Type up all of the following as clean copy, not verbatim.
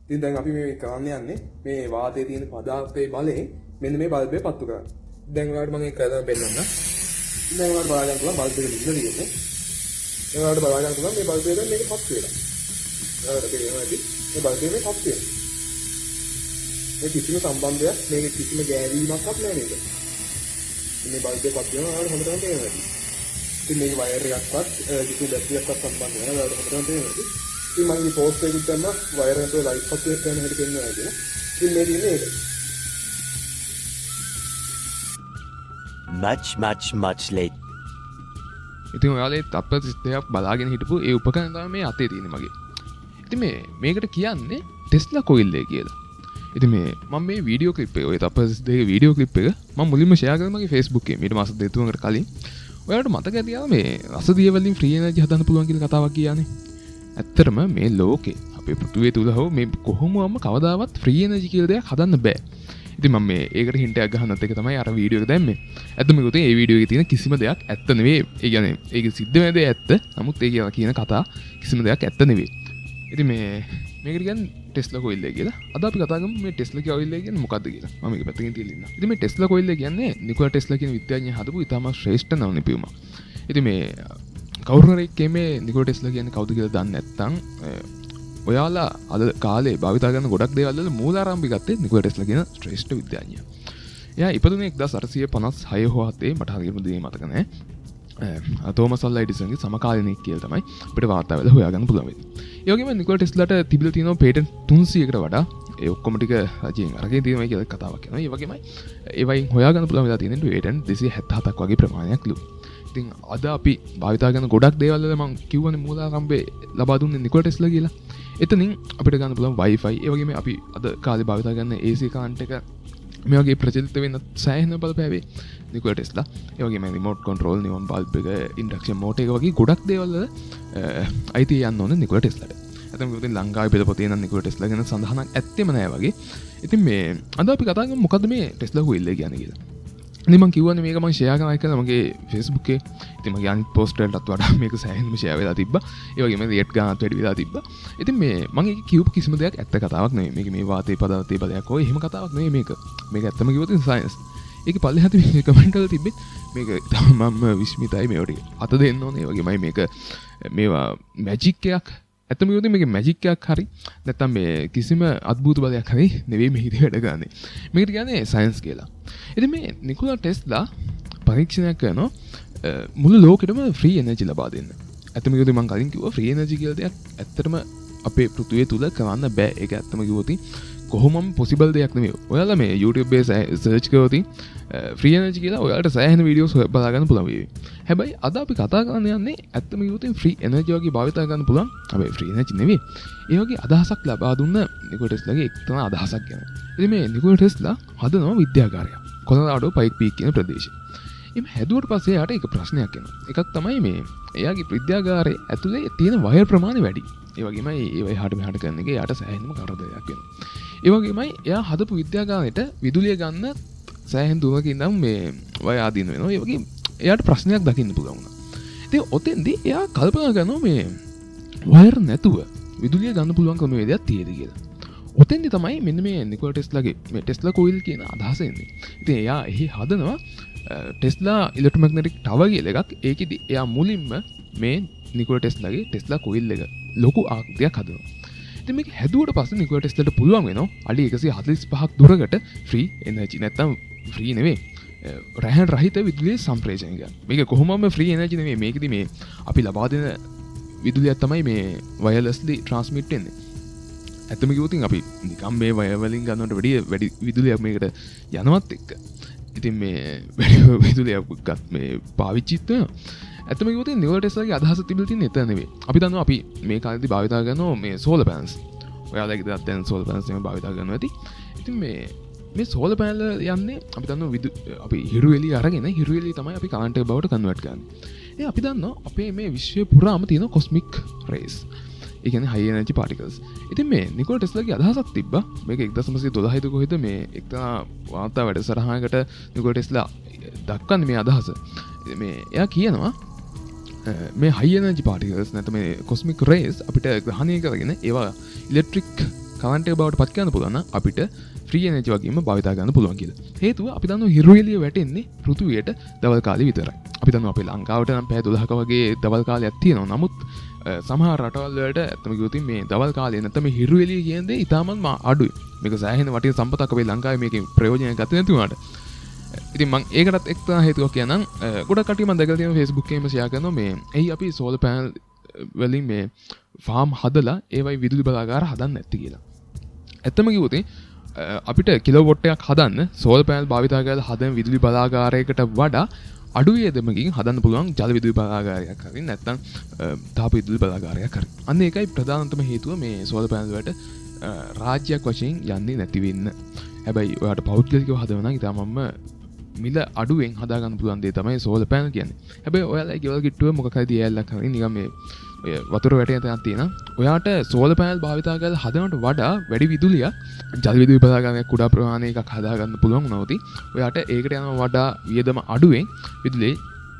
ඉතින් දැන් අපි මේ කරන්න යන්නේ මේ වාතයේ තියෙන පදාර්ථයේ බලයෙන් මෙන්න මේ බල්බය පත්තු කරන්න. දැන් ඔයාලට මම ඒක කරලා පෙන්නන්න. දැන් ඔයාලට බලා ගන්න පුළුවන් බල්බ් එක නිල්ල තියෙන්නේ. දැන් ඔයාලට බලා ගන්න පුළුවන් මේ බල්බය දැන් මේක පත්තු වෙලා. ඔයාලට තේරෙනවා ඇති මේ බල්බය මේ පත්තු වෙනවා. මේ කිසිම සම්බන්ධයක් මේක කිසිම ගෑවීමක්වත් නැහැ මේක. මේ බල්බය පත්තු වෙනවා ඔයාලට හොඳටම තේරෙනවා ඇති. ඉතින් මේක වයර් එකක්වත් කිසිම බැටරියක්වත් සම්බන්ධ නැහැ ඔයාලට හොඳටම තේරෙනවා ඇති. ඉතින් මම මේ පෝස්ට් එකකුත් දැම්මා වයර් එකට ලයිට් පත්තු වෙන හැටි පෙන්නනවා කියලා. ඉතින් මේ තියෙන්නේ ඒක. much late. ඉතින් ඔයාලේ තත්පර 32ක් බලාගෙන හිටපු ඒ උපකරණ තමයි මේ අතේ තියෙන්නේ මගේ. ඉතින් මේකට කියන්නේ ටෙස්ලා කොයිල් එක කියලා. ඉතින් මම මේ වීඩියෝ ක්ලිප් එක ඔය තත්පර 32 වීඩියෝ ක්ලිප් එක මම මුලින්ම ෂෙයා කරා මගේ Facebook එකේ මීට මාස 2-3කට කලින්. ඔයාලට මතක ඇතියා මේ රසදිය වලින් ෆ්‍රී එනර්ජි හදන්න පුළුවන් කියලා කතාවක් කියන්නේ. ඇත්තටම මේ ලෝකේ අපේ පෘථිවිය තුල හෝ මේ කොහොමවම කවදාවත් ෆ්‍රී එනර්ජි කියලා දෙයක් හදන්න බෑ. ඉතින් මම ඒකට හින්ට් එකක් ගහන්නත් එක තමයි අර වීඩියෝ එක දැම්මේ. ඇත්තම කිව්වොත් මේ වීඩියෝ එකේ තියෙන කිසිම දෙයක් ඇත්ත නෙවෙයි. ඒ කියන්නේ ඒක සිද්ධ වෙන දේ ඇත්ත. නමුත් ඒ කියන කතා කිසිම දෙයක් ඇත්ත නෙවෙයි. ඉතින් මේකට කියන්නේ ටෙස්ලා කොයිල් එක කියලා. අද අපි කතා කරමු මේ ටෙස්ලා කොයිල් එක කියන්නේ මොකක්ද කියලා. මම මේක පැත්තකින් තියලා ඉන්නවා. ඉතින් මේ ටෙස්ලා කොයිල් එක කියන්නේ නිකෝලා ටෙස්ලා කියන විද්‍යාඥයා හදපු ඉතාමත් ශ්‍රේෂ්ඨ නව නිපුවමක්. ඉතින් කවුරු හරි මේ නිකෝලා ටෙස්ලා කියන්නේ කවුද කියලා දන්නේ නැත්නම් ඔයාලා අද කාලේ භාවිතා කරන ගොඩක් දේවල් වල මූලාරම්භය ගත්තේ නිකෝලා ටෙස්ලා කියන ශ්‍රේෂ්ඨ විද්‍යාඥයා. එයා ඉපදුනේ 1856 හෝ 7 මට හරියටම දේ මතක නැහැ. තෝමස් අල්වා එඩිසන්ගේ සමකාලීනෙක් කියලා තමයි අපිට වාර්තා වෙලා හොයාගන්න පුළුවන් වෙන්නේ. ඒ වගේම නිකෝලා ටෙස්ලාට තිබිලා තියෙනවා පේටන්ට් 300කට වඩා ඒ ඔක්කොම ටික රජයෙන් අරගෙන තියෙනවා කියලා කතාවක් කරනවා. ඒ වගේමයි ඒ වයින් හොයාගන්න පුළුවන් වෙලා තියෙන පේටන්ට් 277ක් වගේ ප්‍රමාණයක්ලු. ඉතින් අද අපි භාවිතා කරන ගොඩක් දේවල් වල මම කියවනේ මූලාරම්භය ලබා දුන්නේ නිකෝලා ටෙස්ලා කියලා. එතනින් අපිට ගන්න පුළුවන් Wi-Fi ඒ වගේම අපි අද කාලේ භාවිතා කරන AC කරන්ට් එක මේ වගේ ප්‍රචලිත වෙන සෑහෙන බලපෑවේ නිකෝලා ටෙස්ලා. ඒ වගේම රිමෝට් කන්ට්‍රෝල් නියොන් බල්බ් එක ඉන්ඩක්ෂන් මෝටර් එක වගේ ගොඩක් දේවල් වල අයිති යන්න ඕනේ නිකෝලා ටෙස්ලාට. අතම ඉතින් ලංකාවේ පෙළපොතේ නම් නිකෝලා ටෙස්ලා ගැන සඳහනක් ඇත්තෙම නැහැ වගේ. ඉතින් අද අපි කතා කරමු මොකද්ද මේ ටෙස්ලා කොයිල් එක කියන්නේ කියලා. ඉතින් මම කියවනේ මේක මම ෂෙයා කරනවා කියලා මගේ Facebook එකේ. ඉතින් මගේ අනිත් පෝස්ට් වලටත් වඩා මේක සෑහෙනම ෂෙයා වෙලා තිබ්බා. ඒ වගේම රේට් ගන්නත් වැඩි වෙලා තිබ්බා. ඉතින් මම ඒක කියපු කිසිම දෙයක් ඇත්ත කතාවක් නෙවෙයි. මේක මේ වාතයේ පදාර්ථයේ බලයක් හොය එහෙම කතාවක් නෙවෙයි මේක. මේක ඇත්තම කිව්වොත් සයන්ස්. ඒකේ පල්ලෙහාට මේ කමෙන්ට් වල තිබ්බෙත් මේක මම විශ්මිතයි මේවට. අත දෙන්න ඕනේ. ඒ වගේමයි මේක මේවා මැජික් එකක්. ඇත්තම කිව්වොත් මේක මැජික් එකක් හරි නැත්නම් මේ කිසිම අద్භූත බලයක් හරි නෙවෙයි මේකේ වැඩ ගන්න. මේකට කියන්නේ සයන්ස් කියලා. ඉතින් මේ නිකෝලා ටෙස්ලා පරීක්ෂණයක් කරනවා මුළු ලෝකෙටම ෆ්‍රී එනර්ජි ලබා දෙන්න. ඇත්තම කිව්වොත් මම කලින් කිව්වා ෆ්‍රී එනර්ජි කියලා දෙයක් ඇත්තටම අපේ පෘථිවිය තුල කරන්න බෑ. ඒක ඇත්තම කිව්වොත් කොහොමම පොසිබල් දෙයක් නෙමෙයි. ඔයාලා මේ YouTube එකේ සර්ච් කරොත් ෆ්‍රී එනර්ජි කියලා ඔයාලට සෑහෙන වීඩියෝස් බලා ගන්න පුළුවන් වෙයි. හැබැයි අද අපි කතා කරන්න යන්නේ ඇත්තම කිව්වොත් ෆ්‍රී එනර්ජි වගේ භාවිතා කරන්න පුළුවන්. හැබැයි ෆ්‍රී එනර්ජි නෙවෙයි. ඒ වගේ අදහසක් ලබා දුන්න නිකෝලා ටෙස්ලාගේ එක්තරා අදහසක් ගැන. ඉතින් මේ නිකෝලා ටෙස්ලා හදනවා විද්‍යාගාරයක්. කොලරාඩෝ පයික් පීක් කියන ප්‍රදේශය. එimhe හැදුවට පස්සේ යාට එක ප්‍රශ්නයක් එනවා. එකක් තමයි මේ එයාගේ විද්‍යාගාරයේ ඇතුලේ තියෙන වයර් ප්‍රමාණය වැඩි. ඒ වගේමයි ඒ වගේ හාට මෙහාට කරන එකේ යාට සෑහෙනම කරදරයක් වෙනවා. ඒ වගේමයි එයා හදපු විද්‍යාගාරයට විදුලිය ගන්න සෑහෙන දුරක ඉඳන් මේ වයර් ආදීන වෙනවා. ඒ වගේ එයාට ප්‍රශ්නයක් දකින්න පුළුවන් වුණා. ඉතින් ඔතෙන්දී එයා කල්පනා කරනවා මේ වයර් නැතුව විදුලිය ගන්න පුළුවන් ක්‍රම වේදයක් තියෙද කියලා. ඔතෙන්දී තමයි මෙන්න මේ නිකෝලා ටෙස්ලාගේ මේ ටෙස්ලා කොයිල් කියන අදහස එන්නේ. ඉතින් එයා එහි හදනවා ටෙස්ලා ඉලෙක්ට්‍රොමැග්නටික් ටවර් කියලා එකක්. ඒකෙදි එයා මුලින්ම මේ නිකෝලා ටෙස්ලාගේ ටෙස්ලා කොයිල් එක ලොකු ආකෘතියක් හදනවා. ඉතින් මේක හැදුවට පස්සේ නිකෝලා ටෙස්ලාට පුළුවන් වෙනවා අඩි 145ක් දුරකට ෆ්‍රී එනර්ජි නැත්තම් ෆ්‍රී නෙවෙයි රහන් රහිත විදුලිය සම්ප්‍රේෂණය කරනවා. මේක කොහොමම ෆ්‍රී එනර්ජි නෙවෙයි. මේකෙදි මේ අපි ලබා දෙන විදුලියක් තමයි මේ වයර්ලස්ලි ට්‍රාන්ස්මිට් වෙන්නේ. ඇත්තම කිව්වොත් අපි නිකම් මේ වයර් වලින් ගන්නවට වැඩි විදුලියක් මේකට යනවත් එක්ක. ඉතින් මේ වැඩි විදුලියක් මේ පාවිච්චිත් වෙනවා. ඇත්තම කිව්වොත් නිකෝලා ටෙස්ලාගේ අදහස තිබිලා තියෙන්නේ එතන නෙවෙයි. අපි දන්නවා අපි මේ කාලේදී භාවිතා කරනවා මේ සෝලර් පැනල්ස්. ඔයාලගේ දැන් සෝලර් පැනල්ස් එහෙම භාවිතා කරනවා ඇති. ඉතින් මේ සෝලර් පැනල් යන්නේ අපි දන්නවා අපි හිරු එළිය අරගෙන හිරු එළිය තමයි අපි කරන්ට් එක බවට කන්වර්ට් කරන්නේ. ඉතින් අපි දන්නවා අපේ මේ විශ්වය පුරාම තියෙන කොස්මික් රේස්. ඒ කියන්නේ හයි එනර්ජි පාටිකල්ස්. ඉතින් මේ නිකෝලා ටෙස්ලාගේ අදහසක් තිබ්බා. මේක 1912 කොහෙද මේ එක්තරා වාර්තා වැඩසටහනකට නිකෝලා ටෙස්ලා දක්වන්නේ මේ අදහස. මේ එයා කියනවා මේ හයි එනර්ජි පාටිකල්ස් නැත්නම් මේ කොස්මික් රේස් අපිට ග්‍රහණය කරගෙන ඒවා ඉලෙක්ට්‍රික් කරන්ට් එක බවට පත් කරන්න පුළුවන් නම් අපිට ෆ්‍රී එනර්ජි වගේම භාවිතා කරන්න පුළුවන් කියලා. හේතුව අපි දන්නවා හිරු එළිය වැටෙන්නේ පෘථිවියට දවල් කාලේ විතරයි. අපි දන්නවා අපේ ලංකාවට නම් පැය 12ක වගේ දවල් කාලයක් තියෙනවා. නමුත් සමහර රටවල් වලට ඇත්තම කිව්වොත් මේ දවල් කාලේ නැත්නම් මේ හිරු එළිය කියන්නේ ඉතාමත් අඩුයි. මේක සෑහෙන වටින සම්පතක් අපේ ලංකාවේ මේකේ ප්‍රයෝජනයක් ගත නැති වුණාට. ඉතින් මම ඒකටත් එක්තරා හේතුවක් කියනනම් ගොඩක් කට්ටිය මම දැකලා තියෙනවා Facebook එකේම ෂෙයා කරනවා මේ එයි අපි සෝලර් පැනල් වලින් මේ ෆාම් හදලා ඒවයි විදුලි බලාගාර හදන්න නැති කියලා. ඇත්තම කිව්වොත් අපිට කිලෝවොට් එකක් හදන්න සෝලර් පැනල් භාවිතා කරලා හදන විදුලි බලාගාරයකට වඩා අඩු වේදමකින් හදන්න පුළුවන් ජල විදුලි බලාගාරයක් හරි නැත්නම් තාප විදුලි බලාගාරයක් හරි. අන්න ඒකයි ප්‍රධානතම හේතුව මේ සෝලර් පැනල් වලට රාජ්‍යයක් වශයෙන් යන්නේ නැති වෙන්න. හැබැයි ඔයාලට පෞද්ගලිකව හදනවා නම් ඉතාමම මිල අඩුවෙන් හදාගන්න පුළුවන් දේ තමයි සෝලර් පැනල් කියන්නේ. හැබැයි ඔයාලා ගෙවල් කිට්ටුවේ මොකක් හරි දියැලක් හරි නිකන් මේ ඔය වතුර වැටෙන තැනක් තියෙනවා. ඔයාට සෝලර් පැනල් භාවිතා කරලා හදනවට වඩා වැඩි විදුලියක් ජල විදුලි බලාගාරයක් කුඩා ප්‍රමාණයක හදාගන්න පුළුවන් වුණොත් ඔයාට ඒකට යනවා වඩා වියදම අඩුවෙන් විදුලිය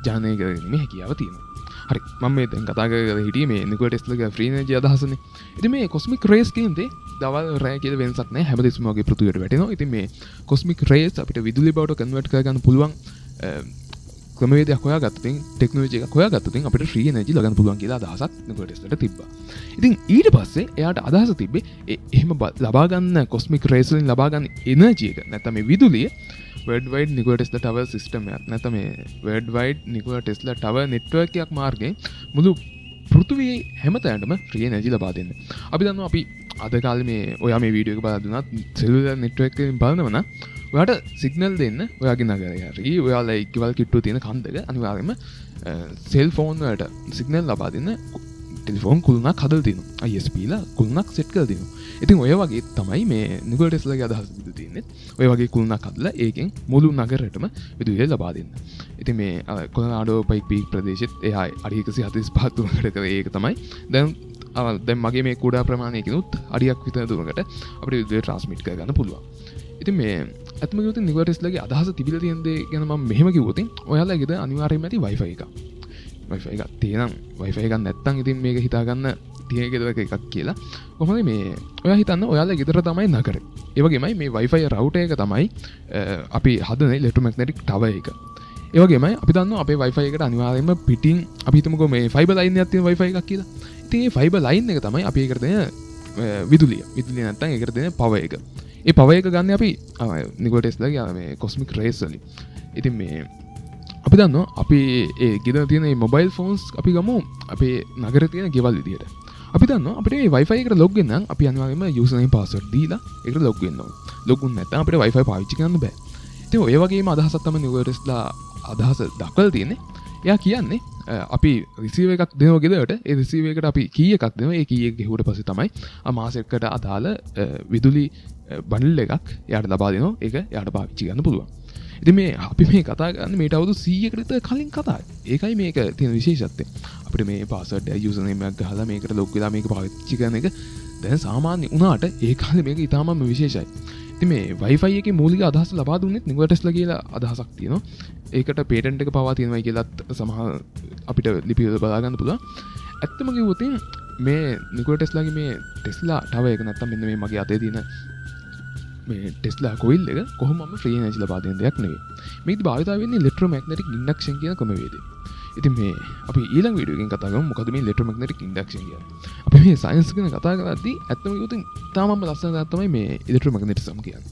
ජනනය කරගැනීමේ හැකියාව තියෙනවා. හරි මම මේ දැන් කතා කරගෙන හිටියේ මේ නිකෝලා ටෙස්ලාගේ ෆ්‍රී එනර්ජි අදහසනේ. ඉතින් මේ කොස්මික් රේස් කියන්නේ දවල් රෑ කියලා වෙනසක් නැහැ. හැමදෙස්සම වගේ පෘථිවියට වැටෙනවා. ඉතින් මේ කොස්මික් රේස් අපිට විදුලි බවට කන්වර්ට් කරගන්න පුළුවන් ක්‍රමවේදයක් හොයාගත්තොත් ටෙක්නොලොජි එකක් හොයාගත්තොත් අපිට ෆ්‍රී එනර්ජි ලගන්න පුළුවන් කියලා අදහසක් නිකෝලා ටෙස්ලාට තිබ්බා. ඉතින් ඊට පස්සේ එයාට අදහස තිබ්බේ එහෙම ලබා ගන්න කොස්මික් රේස් වලින් ලබා ගන්න එනර්ජි එක නැත්නම් මේ විදුලිය world wide Nikola Tesla tower system එකක් නැත්නම් මේ world wide Nikola Tesla tower network එකක් මාර්ගයෙන් මුළු පෘථිවියේ හැමතැනටම ෆ්‍රී එනර්ජි ලබා දෙන්න. අපි දන්නවා අපි අද කාලේ මේ ඔයා මේ වීඩියෝ එක බලලා දුන්නත් සෙලුලර් network එකෙන් බලනවා නම් ඔයාට සිග්නල් දෙන්න ඔයාගේ නගරේ හරි ඔයාලා ගෙවල් කිට්ටුවේ තියෙන කන්දක අනිවාර්යයෙන්ම සෙල් ෆෝන් වලට සිග්නල් ලබා දෙන්න ටෙලිෆෝන් කුළුණක් හදලා තියෙනවා. ISP ලා කුළුණක් සෙට් කරලා තියෙනවා. ඉතින් ඔය වගේ තමයි මේ නිකෝලා ටෙස්ලාගේ අදහස විදිහට තියෙන්නේ. ඔය වගේ කුළුණක් හදලා ඒකෙන් මුළු නගරයටම විදුලිය ලබා දෙන්න. ඉතින් මේ කොලරාඩෝ පයික් පීක් ප්‍රදේශෙත් එහා අඩි 145 දුරකට කරේ ඒක තමයි. දැන් මගේ මේ කුඩා ප්‍රමාණයකිනුත් අඩියක් විතර දුරකට අපිට විදුලිය ට්‍රාන්ස්මිට් කරගන්න පුළුවන්. ඉතින් මේ අත්ම කිව්වොත් නිකෝලා ටෙස්ලාගේ අදහස තිබිලා තියෙන දේ ගැන මම මෙහෙම කිව්වොත් ඔයාලා ගෙදර අනිවාර්යයෙන්ම ඇති Wi-Fi එකක්. Wi-Fi එකක් තියෙනම් Wi-Fi එකක් නැත්තම් ඉතින් මේක හිතා ගන්න තියෙන ගෙදරක එකක් කියලා. කොහොමද මේ ඔයා හිතන්න ඔයාලා ගෙදර තමයි නගරේ. ඒ වගේමයි මේ Wi-Fi router එක තමයි අපි හදන electromagnetic tower එක. ඒ වගේමයි අපි දන්නවා අපේ Wi-Fi එකට අනිවාර්යයෙන්ම පිටින් අපි හිතමුකෝ මේ fiber line එකක් තියෙන Wi-Fi එකක් කියලා. ඉතින් මේ fiber line එක තමයි අපි ඒකට දෙන විදුලිය. විදුලිය නැත්තම් ඒකට දෙන power එක. ඒ power එක ගන්න අපි නිකෝලා ටෙස්ලාගේ මේ cosmic rays වලින්. ඉතින් මේ අපි දන්නවා අපි ඒ ගෙදර තියෙන මේ මොබයිල් ෆෝන්ස් අපි ගමු අපේ නගරේ තියෙන ගෙවල් විදියට. අපි දන්නවා අපිට මේ Wi-Fi එකට log වෙන්න නම් අපි අනිවාර්යයෙන්ම user name password දීලා ඒකට log වෙන්න ඕනේ. log වුනේ නැත්නම් අපිට Wi-Fi පාවිච්චි කරන්න බෑ. ඉතින් ඔය වගේම අදහසක් තමයි නිකෝලා ටෙස්ලා අදහස දක්වලා තියෙන්නේ. එයා කියන්නේ අපි රිසීවර් එකක් දෙනවා ගෙදරට. ඒ රිසීවර් එකට අපි කී එකක් දෙනවා. ඒ කී එක ගෙහුවට පස්සේ තමයි මාසෙකට අදාළ විදුලි බන්ඩල් එකක් එයාට ලබා දෙනවා. ඒක එයාට පාවිච්චි කරන්න පුළුවන්. ඉතින් මේ අපි මේ කතා කරන්නේ මේට අවුරුදු 100කට විතර කලින් කතාවක්. ඒකයි මේක තියෙන විශේෂත්වය. අපිට මේ පාස්වර්ඩ් එක යූසර් නේම් එකක් ගහලා මේකට ලොග් වෙලා මේක පාවිච්චි කරන එක දැන් සාමාන්‍ය වුණාට ඒ කාලේ මේක ඉතාමම විශේෂයි. ඉතින් මේ Wi-Fi එකේ මූලික අදහස ලබා දුන්නෙත් නිකෝලා ටෙස්ලා කියලා අදහසක් තියෙනවා. ඒකට පේටන්ට් එක පවා තියෙනවා කියලාත් සමහර අපිට ලිපිවල බලා ගන්න පුළුවන්. ඇත්තම කිව්වොත් මේ නිකෝලා ටෙස්ලාගේ මේ ටෙස්ලා ටවර් එක නැත්තම් මෙන්න මේ මගේ අතේ තියෙන මේ ටෙස්ලා කොයිල් එක කොහොමම ෆ්‍රී එනර්ජි ලබා දෙන දෙයක් නෙවෙයි. මේකද භාවිතා වෙන්නේ ඉලෙක්ට්‍රොමැග්නටික් ඉන්ඩක්ෂන් කියන ක්‍රමවේදය. ඉතින් මේ අපි ඊළඟ වීඩියෝ එකෙන් කතා කරමු මොකද මේ ඉලෙක්ට්‍රොමැග්නටික් ඉන්ඩක්ෂන් කියන්නේ. අපි මේ සයන්ස් ගැන කතා කරද්දී ඇත්තම කිව්වොත් තාමම ලස්සන දෙයක් තමයි මේ ඉලෙක්ට්‍රොමැග්නටිසම් කියන්නේ.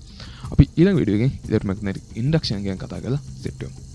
අපි ඊළඟ වීඩියෝ එකෙන් ඉලෙක්ට්‍රොමැග්නටික් ඉන්ඩක්ෂන් ගැන කතා කරලා සෙට් වෙමු.